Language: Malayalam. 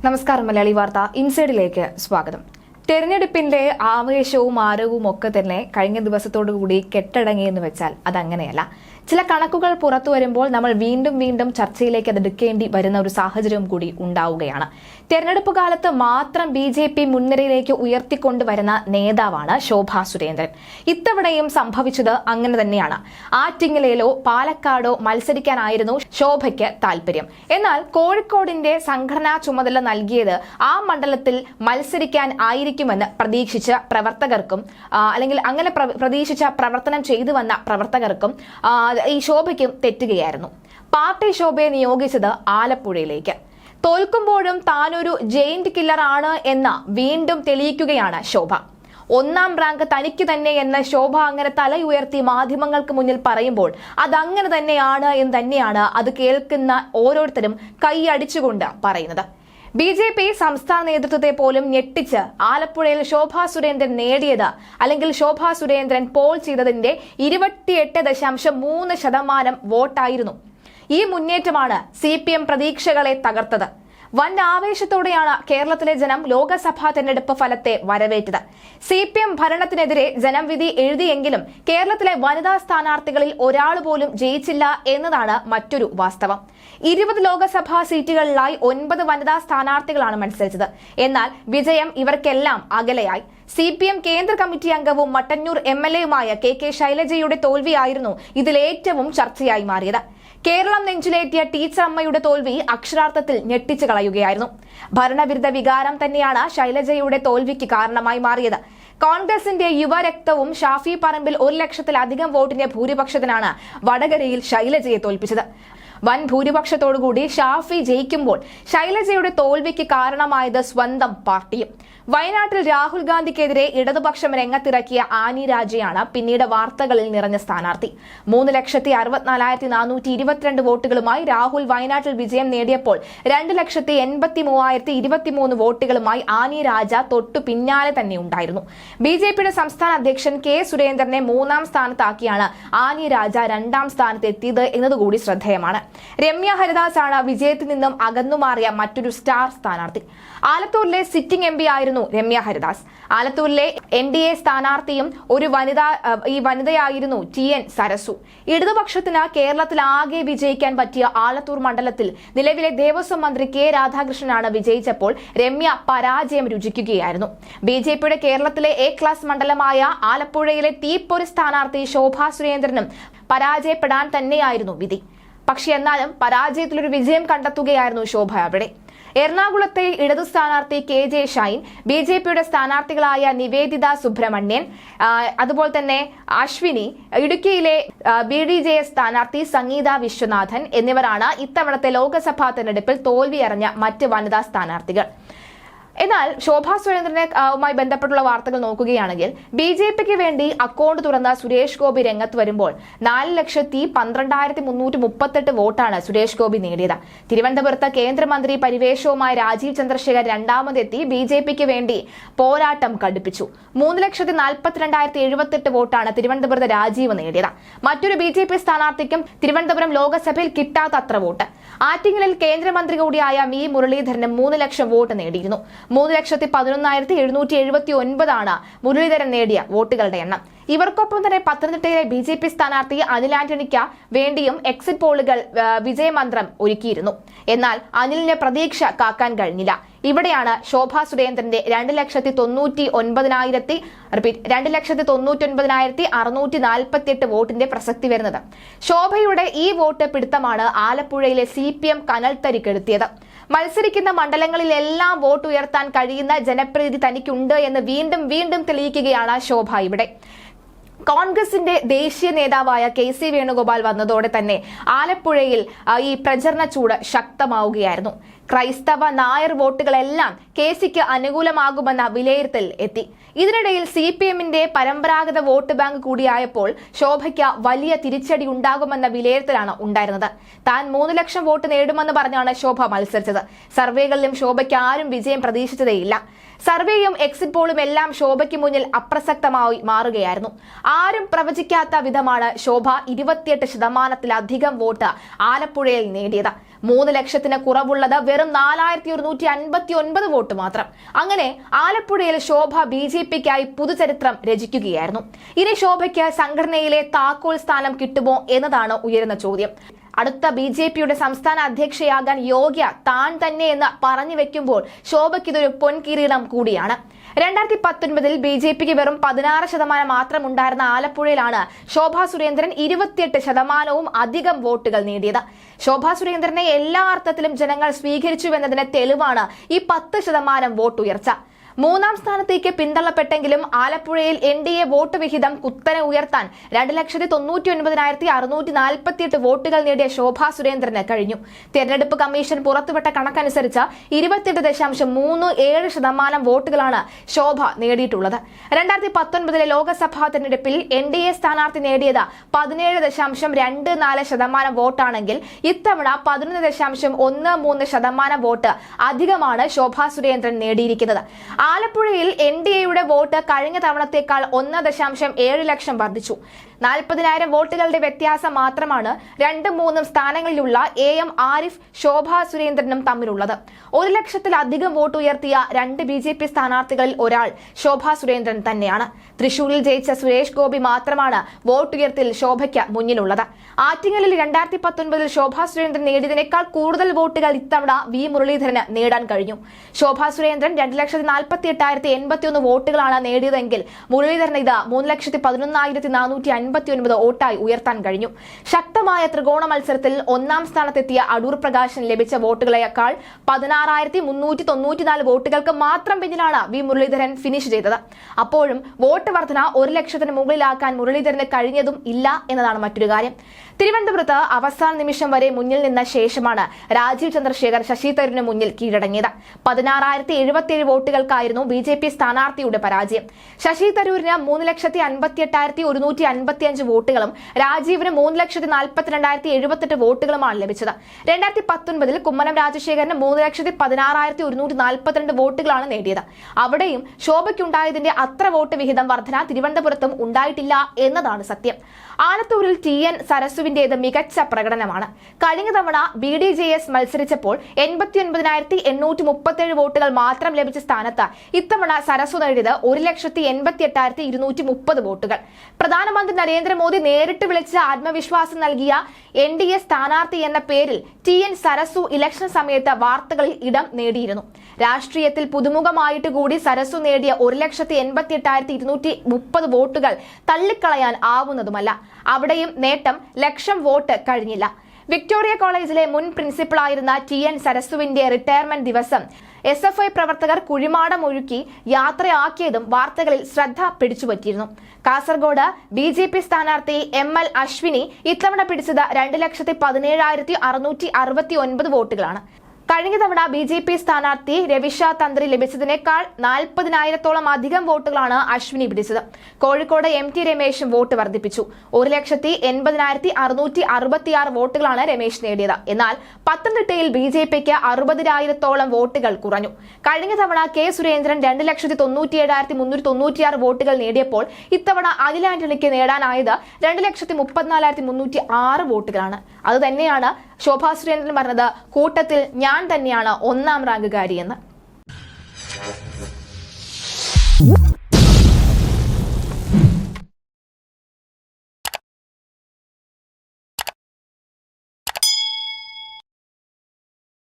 നമസ്കാരം മലയാളി വാർത്ത ഇൻസൈഡിലേക്ക് സ്വാഗതം. തെരഞ്ഞെടുപ്പിന്റെ ആവേശവും ആരവവും ഒക്കെ തന്നെ കഴിഞ്ഞ ദിവസത്തോടുകൂടി കെട്ടടങ്ങിയെന്ന് വെച്ചാൽ അതങ്ങനെയല്ല. ചില കണക്കുകൾ പുറത്തു വരുമ്പോൾ നമ്മൾ വീണ്ടും വീണ്ടും ചർച്ചയിലേക്ക് അത് എടുക്കേണ്ടി വരുന്ന ഒരു സാഹചര്യം കൂടി ഉണ്ടാവുകയാണ്. തെരഞ്ഞെടുപ്പ് കാലത്ത് മാത്രം BJP മുൻനിരയിലേക്ക് ഉയർത്തിക്കൊണ്ടുവരുന്ന നേതാവാണ് ശോഭാ സുരേന്ദ്രൻ. ഇത്തവണയും സംഭവിച്ചത് അങ്ങനെ തന്നെയാണ്. ആറ്റിങ്ങലയിലോ പാലക്കാടോ മത്സരിക്കാനായിരുന്നു ശോഭയ്ക്ക് താല്പര്യം. എന്നാൽ കോഴിക്കോടിന്റെ സംഘടനാ ചുമതല നൽകിയത് ആ മണ്ഡലത്തിൽ മത്സരിക്കാൻ ആയിരിക്കുമെന്ന് പ്രതീക്ഷിച്ച പ്രവർത്തകർക്കും അല്ലെങ്കിൽ അങ്ങനെ പ്രതീക്ഷിച്ച പ്രവർത്തനം ചെയ്തു വന്ന പ്രവർത്തകർക്കും ഈ ശോഭയ്ക്കും തെറ്റുകയായിരുന്നു. പാർട്ടി ശോഭയെ നിയോഗിച്ചത് ആലപ്പുഴയിലേക്ക്. തോൽക്കുമ്പോഴും താനൊരു ജെയിന്റ് കില്ലർ ആണ് എന്ന് വീണ്ടും തെളിയിക്കുകയാണ് ശോഭ. ഒന്നാം റാങ്ക് തനിക്ക് തന്നെ എന്ന് ശോഭ അങ്ങനെ തലയുയർത്തി മാധ്യമങ്ങൾക്ക് മുന്നിൽ പറയുമ്പോൾ അതങ്ങനെ തന്നെയാണ് എന്ന് തന്നെയാണ് അത് കേൾക്കുന്ന ഓരോരുത്തരും കൈയടിച്ചുകൊണ്ട് പറയുന്നത്. BJP സംസ്ഥാന നേതൃത്വത്തെ പോലും ഞെട്ടിച്ച് ആലപ്പുഴയിൽ ശോഭാ സുരേന്ദ്രൻ നേടിയത് അല്ലെങ്കിൽ ശോഭാ സുരേന്ദ്രൻ പോൾ ചെയ്തതിന്റെ 28.3% വോട്ടായിരുന്നു. ഈ മുന്നേറ്റമാണ് CPM പ്രതീക്ഷകളെ തകർത്തത്. വൻ ആവേശത്തോടെയാണ് കേരളത്തിലെ ജനം ലോക്സഭാ തെരഞ്ഞെടുപ്പ് ഫലത്തെ വരവേറ്റത്. CPM ഭരണത്തിനെതിരെ ജനം വിധി എഴുതിയെങ്കിലും കേരളത്തിലെ വനിതാ സ്ഥാനാർത്ഥികളിൽ ഒരാൾ പോലും ജയിച്ചില്ല എന്നതാണ് മറ്റൊരു വാസ്തവം. 20 ലോക്സഭാ സീറ്റുകളിലായി 9 വനിതാ സ്ഥാനാർത്ഥികളാണ് മത്സരിച്ചത്. എന്നാൽ വിജയം ഇവർക്കെല്ലാം അകലെയായി. CPM കേന്ദ്ര കമ്മിറ്റി അംഗവും മട്ടന്നൂർ MLA-യുമായ KK ശൈലജയുടെ തോൽവിയായിരുന്നു ഇതിലേറ്റവും ചർച്ചയായി മാറിയത്. കേരളം നെഞ്ചിലേറ്റിയ ടീച്ചർ അമ്മയുടെ തോൽവി അക്ഷരാർത്ഥത്തിൽ ഞെട്ടിച്ചു കളയുകയായിരുന്നു. ഭരണവിരുദ്ധ വികാരം തന്നെയാണ് ശൈലജയുടെ തോൽവിക്ക് കാരണമായി മാറിയത്. കോൺഗ്രസിന്റെ യുവരക്തവും ഷാഫി പറമ്പിൽ 1 ലക്ഷത്തിലധികം വോട്ടിന്റെ ഭൂരിപക്ഷത്തിനാണ് വടകരയിൽ ശൈലജയെ തോൽപ്പിച്ചത്. വൻ ഭൂരിപക്ഷത്തോടുകൂടി ഷാഫി ജയിക്കുമ്പോൾ ശൈലജയുടെ തോൽവിക്ക് കാരണമായത് സ്വന്തം പാർട്ടിയും. വയനാട്ടിൽ രാഹുൽ ഗാന്ധിക്കെതിരെ ഇടതുപക്ഷം രംഗത്തിറക്കിയ ആനി രാജയാണ് പിന്നീട് വാർത്തകളിൽ നിറഞ്ഞ സ്ഥാനാർത്ഥി. 3,64,422 വോട്ടുകളുമായി രാഹുൽ വയനാട്ടിൽ വിജയം നേടിയപ്പോൾ 2,83,023 വോട്ടുകളുമായി ആനി രാജ തൊട്ടു പിന്നാലെ തന്നെ ഉണ്ടായിരുന്നു. BJPയുടെ സംസ്ഥാന അധ്യക്ഷൻ K സുരേന്ദ്രനെ 3-ാം സ്ഥാനത്താക്കിയാണ് ആനി രാജ 2-ാം സ്ഥാനത്ത് എത്തിയത് എന്നതുകൂടി ശ്രദ്ധേയമാണ്. രമ്യ ഹരിദാസ് ആണ് വിജയത്തിൽ നിന്നും അകന്നുമാറിയ മറ്റൊരു സ്റ്റാർ സ്ഥാനാർത്ഥി. ആലത്തൂരിലെ സിറ്റിംഗ് MP ആയിരുന്നു രമ്യ ഹരിദാസ്. ആലത്തൂരിലെ NDA സ്ഥാനാർത്ഥിയും ഒരു വനിതയായിരുന്നു TN സരസു. ഇടതുപക്ഷത്തിന് കേരളത്തിൽ ആകെ വിജയിക്കാൻ പറ്റിയ ആലത്തൂർ മണ്ഡലത്തിൽ നിലവിലെ ദേവസ്വം മന്ത്രി K രാധാകൃഷ്ണനാണ് വിജയിച്ചപ്പോൾ രമ്യ പരാജയം രുചിക്കുകയായിരുന്നു. BJPയുടെ കേരളത്തിലെ A ക്ലാസ് മണ്ഡലമായ ആലപ്പുഴയിലെ തീപ്പൊരി സ്ഥാനാർത്ഥി ശോഭാ സുരേന്ദ്രനും പരാജയപ്പെടാൻ തന്നെയായിരുന്നു വിധി. പക്ഷെ എന്നാലും പരാജയത്തിലൊരു വിജയം കണ്ടെത്തുകയായിരുന്നു ശോഭ അവിടെ. എറണാകുളത്തെ ഇടതു സ്ഥാനാർത്ഥി KJ ഷൈൻ, BJPയുടെ സ്ഥാനാർത്ഥികളായ നിവേദിത സുബ്രഹ്മണ്യൻ, അതുപോലെ തന്നെ അശ്വിനി, ഇടുക്കിയിലെ BDJS സ്ഥാനാർത്ഥി സംഗീത വിശ്വനാഥൻ എന്നിവരാണ് ഇത്തവണത്തെ ലോക്സഭാ തെരഞ്ഞെടുപ്പിൽ തോൽവിയറിഞ്ഞ മറ്റ് വനിതാ സ്ഥാനാർത്ഥികൾ. എന്നാൽ ശോഭാ സുരേന്ദ്രനുമായി ബന്ധപ്പെട്ടുള്ള വാർത്തകൾ നോക്കുകയാണെങ്കിൽ BJPക്ക് വേണ്ടി അക്കൗണ്ട് തുറന്ന സുരേഷ് ഗോപി രംഗത്ത് വരുമ്പോൾ 4,12,338 വോട്ടാണ് സുരേഷ് ഗോപി നേടിയത്. തിരുവനന്തപുരത്ത് കേന്ദ്രമന്ത്രി പരിവേഷവുമായി രാജീവ് ചന്ദ്രശേഖർ രണ്ടാമതെത്തി BJPക്ക് വേണ്ടി പോരാട്ടം കടുപ്പിച്ചു. 3,42,078 വോട്ടാണ് തിരുവനന്തപുരത്ത് രാജീവ് നേടിയത്. മറ്റൊരു BJP സ്ഥാനാർത്ഥിക്കും തിരുവനന്തപുരം ലോക്സഭയിൽ കിട്ടാത്തത്ര വോട്ട്. ആറ്റിങ്ങലിൽ കേന്ദ്രമന്ത്രി കൂടിയായ വി മുരളീധരനും 3 ലക്ഷം വോട്ട് നേടിയിരുന്നു. 3,11,779 മുരളീധരൻ നേടിയ വോട്ടുകളുടെ എണ്ണം. ഇവർക്കൊപ്പം തന്നെ പത്തനംതിട്ടയിലെ BJP സ്ഥാനാർത്ഥി അനിൽ ആന്റണിക്ക് വേണ്ടിയും എക്സിറ്റ് പോളുകൾ വിജയമന്ത്രം ഒരുക്കിയിരുന്നു. എന്നാൽ അനിലിന് പ്രതീക്ഷ കാക്കാൻ കഴിഞ്ഞില്ല. ഇവിടെയാണ് ശോഭാ സുരേന്ദ്രന്റെ 2,99,648 വോട്ടിന്റെ പ്രസക്തി വരുന്നത്. ശോഭയുടെ ഈ വോട്ട് പിടുത്തമാണ് ആലപ്പുഴയിലെ CPM കനൽത്തരിക്കെടുത്തിയത്. മത്സരിക്കുന്ന മണ്ഡലങ്ങളിലെല്ലാം വോട്ട് ഉയർത്താൻ കഴിയുന്ന ജനപ്രീതി തനിക്കുണ്ട് എന്ന് വീണ്ടും വീണ്ടും തെളിയിക്കുകയാണ് ശോഭ ഇവിടെ. കോൺഗ്രസിന്റെ ദേശീയ നേതാവായ KC വേണുഗോപാൽ വന്നതോടെ തന്നെ ആലപ്പുഴയിൽ ഈ പ്രചരണ ചൂട് ശക്തമാവുകയായിരുന്നു. ക്രൈസ്തവ നായർ വോട്ടുകളെല്ലാം KCക്ക് അനുകൂലമാകുമെന്ന വിലയിരുത്തൽ എത്തി. ഇതിനിടയിൽ CPMന്റെ പരമ്പരാഗത വോട്ട് ബാങ്ക് കൂടിയായപ്പോൾ ശോഭയ്ക്ക് വലിയ തിരിച്ചടി ഉണ്ടാകുമെന്ന വിലയിരുത്തലാണ് ഉണ്ടായിരുന്നത്. താൻ 3 ലക്ഷം വോട്ട് നേടുമെന്ന് പറഞ്ഞാണ് ശോഭ മത്സരിച്ചത്. സർവേകളിലും ശോഭയ്ക്ക് ആരും വിജയം പ്രതീക്ഷിച്ചതേയില്ല. സർവേയും എക്സിറ്റ് പോളും എല്ലാം ശോഭയ്ക്ക് മുന്നിൽ അപ്രസക്തമായി മാറുകയായിരുന്നു. ആരും പ്രവചിക്കാത്ത വിധമാണ് ശോഭ 28% വോട്ട് ആലപ്പുഴയിൽ നേടിയത്. 3 ലക്ഷത്തിന് കുറവുള്ളത് വെറും 4159 വോട്ട് മാത്രം. അങ്ങനെ ആലപ്പുഴയിൽ ശോഭ BJPക്കായി പുതുചരിത്രം രചിക്കുകയായിരുന്നു. ഇനി ശോഭയ്ക്ക് സംഘടനയിലെ താക്കോൽ സ്ഥാനം കിട്ടുമോ എന്നതാണ് ഉയരുന്ന ചോദ്യം. അടുത്ത BJPയുടെ സംസ്ഥാന അധ്യക്ഷയാകാൻ യോഗ്യ താൻ തന്നെ എന്ന് പറഞ്ഞു വെക്കുമ്പോൾ ശോഭയ്ക്ക് ഇതൊരു പൊൻകിരീടം കൂടിയാണ്. 2019 BJPക്ക് വെറും 16% മാത്രം ഉണ്ടായിരുന്ന ആലപ്പുഴയിലാണ് ശോഭാ സുരേന്ദ്രൻ 28% അധികം വോട്ടുകൾ നേടിയത്. ശോഭാ സുരേന്ദ്രനെ എല്ലാ അർത്ഥത്തിലും ജനങ്ങൾ സ്വീകരിച്ചുവെന്നതിന് തെളിവാണ് ഈ 10% വോട്ട് ഉയർച്ച. 3ാം സ്ഥാനത്തേക്ക് പിന്തള്ളപ്പെട്ടെങ്കിലും ആലപ്പുഴയിൽ NDA വോട്ട് വിഹിതം കുത്തനെ ഉയർത്താൻ 2,99,648 വോട്ടുകൾ നേടിയ ശോഭാ സുരേന്ദ്രന് കഴിഞ്ഞു. തെരഞ്ഞെടുപ്പ് കമ്മീഷൻ പുറത്തുവിട്ട കണക്കനുസരിച്ച് 28.37% വോട്ടുകളാണ് ശോഭ നേടിയിട്ടുള്ളത്. 2019 ലോക്സഭാ തെരഞ്ഞെടുപ്പിൽ NDA സ്ഥാനാർത്ഥി നേടിയത് 17.24% വോട്ടാണെങ്കിൽ ഇത്തവണ 11.13% വോട്ട് അധികമാണ് ശോഭാ സുരേന്ദ്രൻ നേടിയിരിക്കുന്നത്. ആലപ്പുഴയിൽ NDAയുടെ വോട്ട് കഴിഞ്ഞ തവണത്തേക്കാൾ 1.7 ലക്ഷം വർദ്ധിച്ചു. 40,000 വോട്ടുകളുടെ വ്യത്യാസം മാത്രമാണ് 2-3 സ്ഥാനങ്ങളിലുള്ള AM ആരിഫ് ശോഭാ സുരേന്ദ്രനും തമ്മിലുള്ളത്. 1 ലക്ഷത്തിലധികം വോട്ട് ഉയർത്തിയ 2 BJP സ്ഥാനാർത്ഥികളിൽ ഒരാൾ ശോഭാ സുരേന്ദ്രൻ തന്നെയാണ്. തൃശൂരിൽ ജയിച്ച സുരേഷ് ഗോപി മാത്രമാണ് വോട്ടുയർത്തിൽ ശോഭയ്ക്ക് മുന്നിലുള്ളത്. ആറ്റിങ്ങലിൽ 2019 ശോഭാ സുരേന്ദ്രൻ നേടിയതിനേക്കാൾ കൂടുതൽ വോട്ടുകൾ ഇത്തവണ V മുരളീധരന് നേടാൻ കഴിഞ്ഞു. ശോഭാ സുരേന്ദ്രൻ 2,48,081 വോട്ടുകളാണ് നേടിയതെങ്കിൽ മുരളീധരൻ ഇത് 3,11,459 വോട്ടായി ഉയർത്താൻ കഴിഞ്ഞു. ശക്തമായ ത്രികോണ മത്സരത്തിൽ 1ാം സ്ഥാനത്തെത്തിയ അടൂർ പ്രകാശിന് ലഭിച്ച വോട്ടുകളേക്കാൾ 16,394 വോട്ടുകൾക്ക് മാത്രം പിന്നിലാണ് V മുരളീധരൻ ഫിനിഷ് ചെയ്തത്. അപ്പോഴും വോട്ട് വർധന 1 ലക്ഷത്തിന് മുകളിലാക്കാൻ മുരളീധരന് കഴിഞ്ഞതും ഇല്ല എന്നതാണ് മറ്റൊരു കാര്യം. തിരുവനന്തപുരത്ത് അവസാന നിമിഷം വരെ മുന്നിൽ നിന്ന ശേഷമാണ് രാജീവ് ചന്ദ്രശേഖർ ശശി തരൂരിന് മുന്നിൽ കീഴടങ്ങിയത്. 16,077 വോട്ടുകൾക്കായിരുന്നു BJP സ്ഥാനാർത്ഥിയുടെ പരാജയം. ശശി തരൂരിന് 3,58,155 വോട്ടുകളും രാജീവിന് 3,42,078 വോട്ടുകളുമാണ് ലഭിച്ചത്. 2019 കുമ്മനം രാജശേഖരന് 3,16,142 വോട്ടുകളാണ് നേടിയത്. അവിടെയും ശോഭയ്ക്കുണ്ടായതിന്റെ അത്ര വോട്ട് വിഹിതം വർധന തിരുവനന്തപുരത്തും ഉണ്ടായിട്ടില്ല എന്നതാണ് സത്യം. ആലത്തൂരിൽ TN സരസുവിന്റേത് മികച്ച പ്രകടനമാണ്. കഴിഞ്ഞ തവണ BDJS മത്സരിച്ചപ്പോൾ 89,837 വോട്ടുകൾ മാത്രം ലഭിച്ച സ്ഥാനത്ത് ഇത്തവണ സരസു നേടിയത് 1,88,230 വോട്ടുകൾ. പ്രധാനമന്ത്രി നരേന്ദ്രമോദി നേരിട്ട് വിളിച്ച് ആത്മവിശ്വാസം നൽകിയ NDA സ്ഥാനാർത്ഥി എന്ന പേരിൽ TN സരസു ഇലക്ഷൻ സമയത്ത് വാർത്തകളിൽ ഇടം നേടിയിരുന്നു. രാഷ്ട്രീയത്തിൽ പുതുമുഖമായിട്ട് കൂടി സരസു നേടിയ 1,88,230 വോട്ടുകൾ തള്ളിക്കളയാൻ ആവുന്നതുമല്ല. അവിടെയും നേട്ടം ലക്ഷം വോട്ട് കഴിഞ്ഞില്ല. വിക്ടോറിയ കോളേജിലെ മുൻ പ്രിൻസിപ്പളായിരുന്ന TN സരസുവിന്റെ റിട്ടയർമെന്റ് ദിവസം SFI പ്രവർത്തകർ കുഴിമാടം ഒഴുക്കി യാത്രയാക്കിയതും വാർത്തകളിൽ ശ്രദ്ധ പിടിച്ചുപറ്റിയിരുന്നു. കാസർഗോഡ് BJP സ്ഥാനാർത്ഥി ML അശ്വിനി ഇത്തവണ പിടിച്ചത് 2,17,669 വോട്ടുകളാണ്. കഴിഞ്ഞ തവണ BJP സ്ഥാനാർത്ഥി രവിഷ തന്ത്രി ലഭിച്ചതിനേക്കാൾ 40,000-ഓളം അധികം വോട്ടുകളാണ് അശ്വിനി പിടിച്ചത്. കോഴിക്കോട് MT രമേശും വോട്ട് വർദ്ധിപ്പിച്ചു. 1,80,666 വോട്ടുകളാണ് രമേശ് നേടിയത്. എന്നാൽ പത്തനംതിട്ടയിൽ BJPക്ക് 60,000-ഓളം വോട്ടുകൾ കുറഞ്ഞു. കഴിഞ്ഞ തവണ K സുരേന്ദ്രൻ 2,97,396 വോട്ടുകൾ നേടിയപ്പോൾ ഇത്തവണ അനിൽ ആന്റണിക്ക് നേടാനായത് 2,34,306 വോട്ടുകളാണ്. അതുതന്നെയാണ് ശോഭാ സുരേന്ദ്രൻ പറഞ്ഞത് കൂട്ടത്തിൽ ഞാൻ തന്നെയാണ് 1ാം റാങ്കുകാരിയെന്ന്.